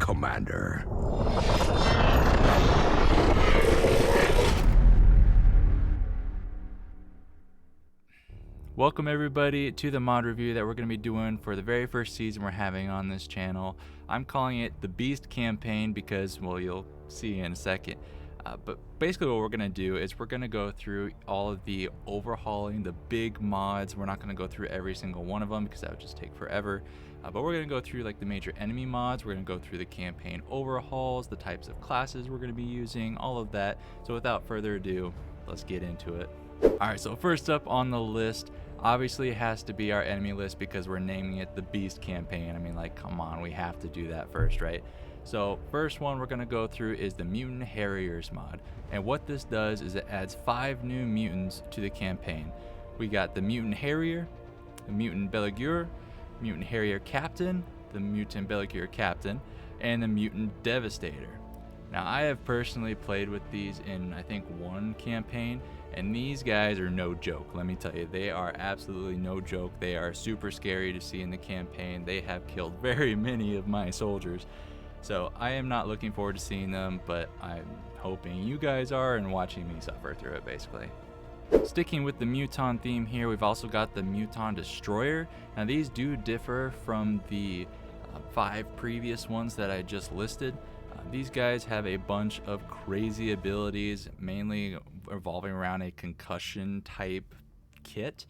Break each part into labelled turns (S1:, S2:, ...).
S1: Commander.
S2: Welcome everybody to the mod review that we're going to be doing for the very first season we're having on this channel. I'm calling it the Beast Campaign because, well, you'll see in a second. But basically what we're going to do is we're going to go through all of the overhauling, the big mods. We're not going to go through every single one of them because that would just take forever. But we're going to go through like the major enemy mods. We're going to go through the campaign overhauls, the types of classes we're going to be using, all of that. So without further ado, let's get into it. Alright, so first up on the list, obviously it has to be our enemy list because we're naming it the Beast Campaign. I mean, like, come on, we have to do that first, right? So first one we're going to go through is the Mutant Harriers mod. And what this does is it adds 5 new mutants to the campaign. We got the Mutant Harrier, the Mutant Belligur, Mutant Harrier Captain, the Mutant Belligur Captain, and the Mutant Devastator. Now, I have personally played with these in, I think, one campaign, and these guys are no joke. Let me tell you, they are absolutely no joke. They are super scary to see in the campaign. They have killed very many of my soldiers. So I am not looking forward to seeing them, but I'm hoping you guys are and watching me suffer through it, basically. Sticking with the Muton theme here, we've also got the Muton Destroyer. Now, these do differ from the 5 previous ones that I just listed. These guys have a bunch of crazy abilities, mainly revolving around a concussion type kit.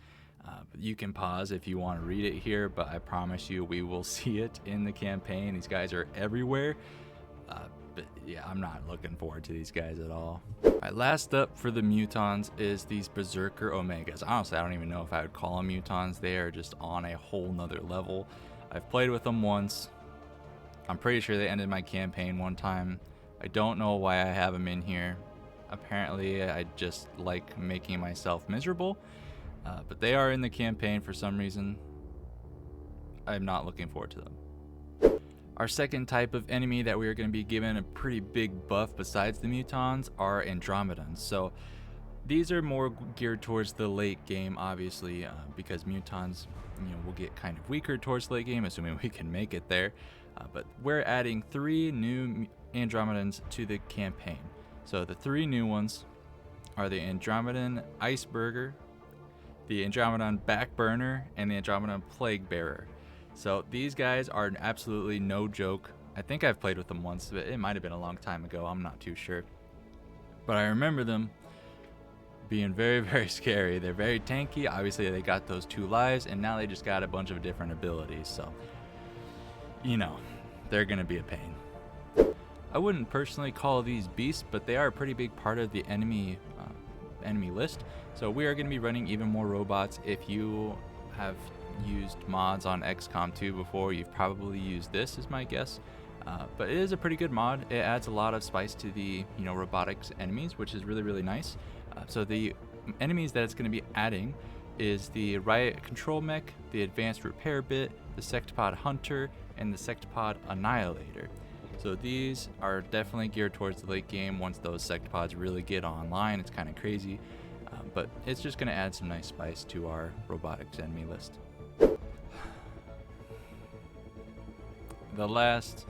S2: You can pause if you want to read it here, but I promise you we will see it in the campaign. These guys are everywhere. But yeah, I'm not looking forward to these guys at all. Alright, last up for the Mutons is these Berserker Omegas. Honestly, I don't even know if I would call them Mutons. They are just on a whole nother level. I've played with them once. I'm pretty sure they ended my campaign one time. I don't know why I have them in here. Apparently, I just like making myself miserable. But they are in the campaign for some reason. I'm not looking forward to them. Our second type of enemy that we are going to be given a pretty big buff besides the Mutons are Andromedons. So these are more geared towards the late game, obviously, because Mutons, will get kind of weaker towards late game, assuming we can make it there. But we're adding 3 new Andromedons to the campaign. So the 3 new ones are the Andromedan Iceberger, the Andromedon Backburner, and the Andromedon Plague Bearer. So these guys are absolutely no joke. I think I've played with them once, but it might have been a long time ago. I'm not too sure. But I remember them being very, very scary. They're very tanky. Obviously, they got those 2 lives, and now they just got a bunch of different abilities. So, they're going to be a pain. I wouldn't personally call these beasts, but they are a pretty big part of the enemy list. So we are going to be running even more robots. If you have used mods on Xcom 2 before, you've probably used this, is my guess. But it is a pretty good mod. It adds a lot of spice to the robotics enemies, which is really, really nice. So the enemies that it's going to be adding is the Riot Control Mech, the Advanced Repair Bit, the Sectopod Hunter, and the Sectopod Annihilator. So these are definitely geared towards the late game. Once those Sectopods really get online, it's kind of crazy. But it's just going to add some nice spice to our robotics enemy list. The last,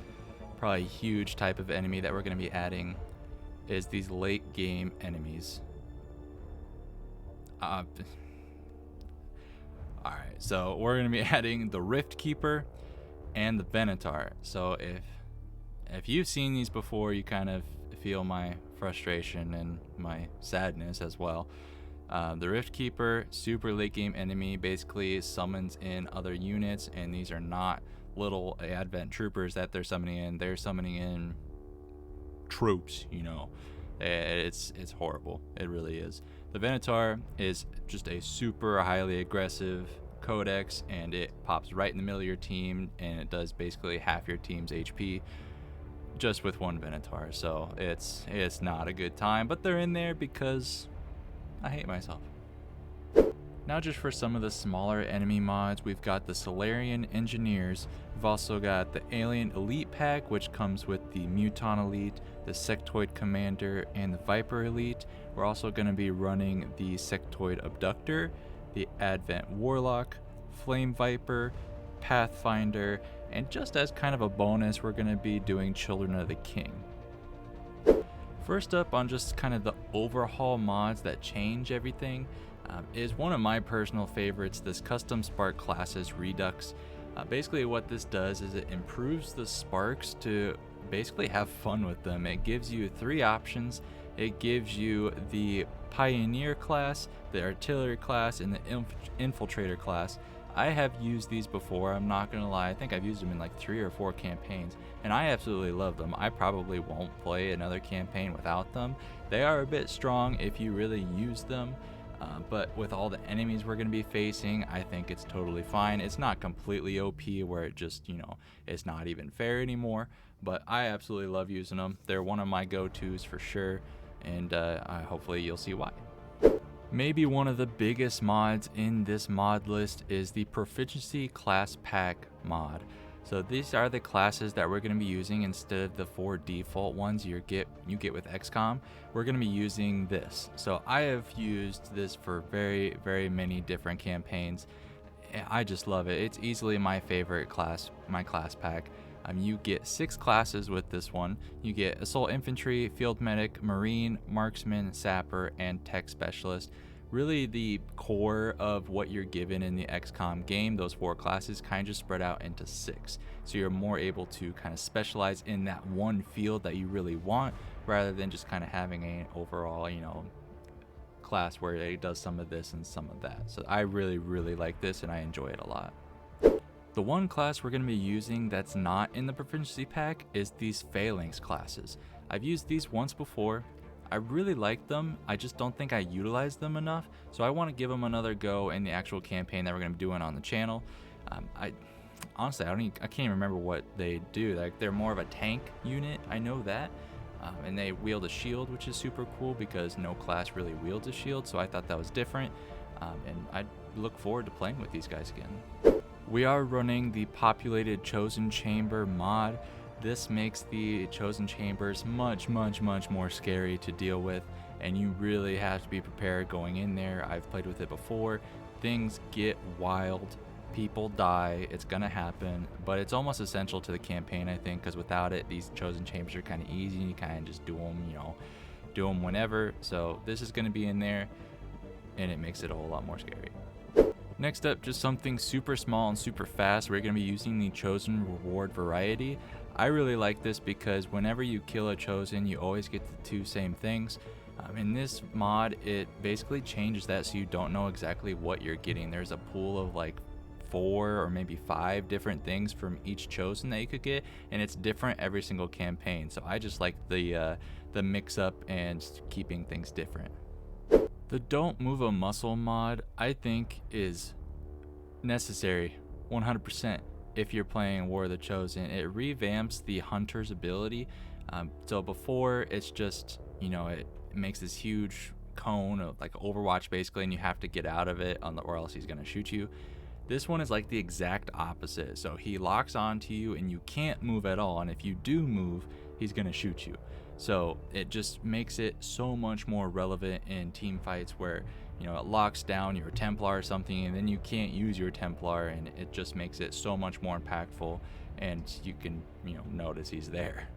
S2: probably huge type of enemy that we're going to be adding is these late game enemies. Alright, so we're going to be adding the Rift Keeper and the Venator. So if you've seen these before, you kind of feel my frustration and my sadness as well. The Rift Keeper, super late game enemy, basically summons in other units, and these are not little advent troopers that they're summoning in. They're summoning in troops, It's horrible. It really is. The Venator is just a super highly aggressive codex, and it pops right in the middle of your team, and it does basically half your team's HP just with one Venator. So it's not a good time, but they're in there because I hate myself. Now just for some of the smaller enemy mods, we've got the Solarian Engineers. We've also got the Alien Elite Pack, which comes with the Muton Elite, the Sectoid Commander, and the Viper Elite. We're also going to be running the Sectoid Abductor, the Advent Warlock, Flame Viper, Pathfinder, And just as kind of a bonus, we're going to be doing Children of the King. First up on just kind of the overhaul mods that change everything is one of my personal favorites, this custom spark classes Redux. Basically what this does is it improves the sparks to basically have fun with them. It gives you 3 options. It gives you the Pioneer class, the Artillery class, and the Infiltrator class. I have used these before, I'm not gonna lie. I think I've used them in like 3 or 4 campaigns, and I absolutely love them. I probably won't play another campaign without them. They are a bit strong if you really use them, but with all the enemies we're gonna be facing, I think it's totally fine. It's not completely OP where it just, it's not even fair anymore, but I absolutely love using them. They're one of my go-tos for sure, and hopefully you'll see why. Maybe one of the biggest mods in this mod list is the Proficiency Class Pack mod. So these are the classes that we're going to be using instead of the 4 default ones you get with Xcom. We're going to be using this. So I have used this for very, very many different campaigns. I just love it. It's easily my favorite class, my class pack. You get 6 classes with this one. You get Assault Infantry, Field Medic, Marine, Marksman, Sapper, and Tech Specialist. Really the core of what you're given in the XCOM game, those 4 classes kind of just spread out into 6. So you're more able to kind of specialize in that one field that you really want, rather than just kind of having an overall, class where it does some of this and some of that. So I really, really like this and I enjoy it a lot. The one class we're going to be using that's not in the Proficiency Pack is these Phalanx classes. I've used these once before. I really like them. I just don't think I utilized them enough, so I want to give them another go in the actual campaign that we're going to be doing on the channel. Honestly, I can't even remember what they do. Like, they're more of a tank unit, I know that. And they wield a shield, which is super cool because no class really wields a shield, so I thought that was different. And I look forward to playing with these guys again. We are running the populated Chosen Chamber mod. This makes the Chosen Chambers much, much, much more scary to deal with, and you really have to be prepared going in there. I've played with it before. Things get wild. People die. It's gonna happen, but it's almost essential to the campaign, I think, because without it, these Chosen Chambers are kind of easy. You kind of just do them whenever. So this is gonna be in there, and it makes it a whole lot more scary. Next up, just something super small and super fast. We're going to be using the Chosen Reward variety. I really like this because whenever you kill a Chosen, you always get the 2 same things. In this mod, it basically changes that so you don't know exactly what you're getting. There's a pool of like 4 or maybe 5 different things from each Chosen that you could get, and it's different every single campaign. So I just like the mix up and keeping things different. The Don't Move a Muscle mod, I think, is necessary 100% if you're playing War of the Chosen. It revamps the Hunter's ability. So before, it's just, it makes this huge cone of like Overwatch basically, and you have to get out of it or else he's going to shoot you. This one is like the exact opposite. So he locks onto you and you can't move at all, and if you do move, he's going to shoot you. So it just makes it so much more relevant in team fights where, it locks down your Templar or something, and then you can't use your Templar, and it just makes it so much more impactful, and you can, notice he's there.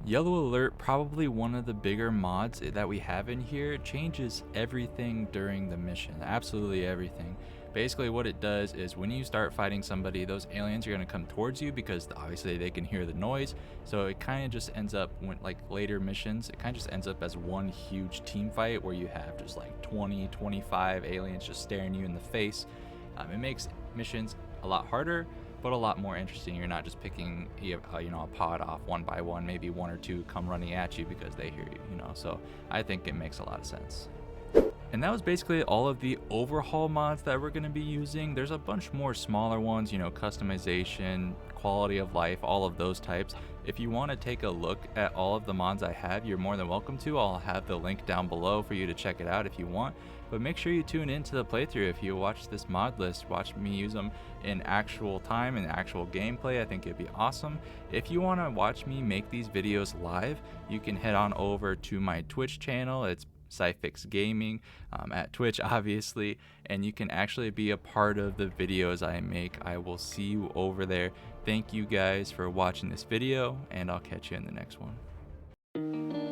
S2: Yellow Alert, probably one of the bigger mods that we have in here, changes everything during the mission, absolutely everything. Basically what it does is when you start fighting somebody, those aliens are going to come towards you because obviously they can hear the noise. So it kind of just ends up, when like later missions, it kind of just ends up as one huge team fight where you have just like 20, 25 aliens just staring you in the face. It makes missions a lot harder, but a lot more interesting. You're not just picking a pod off one by one. Maybe 1 or 2 come running at you because they hear you, so I think it makes a lot of sense. And that was basically all of the overhaul mods that we're going to be using. There's a bunch more smaller ones, customization, quality of life, all of those types. If you want to take a look at all of the mods I have, you're more than welcome to. I'll have the link down below for you to check it out if you want. But make sure you tune into the playthrough. If you watch this mod list, watch me use them in actual time and actual gameplay. I think it'd be awesome. If you want to watch me make these videos live, you can head on over to my Twitch channel. It's Syphx Gaming, at Twitch, obviously, and you can actually be a part of the videos I make. I will see you over there. Thank you guys for watching this video, and I'll catch you in the next one.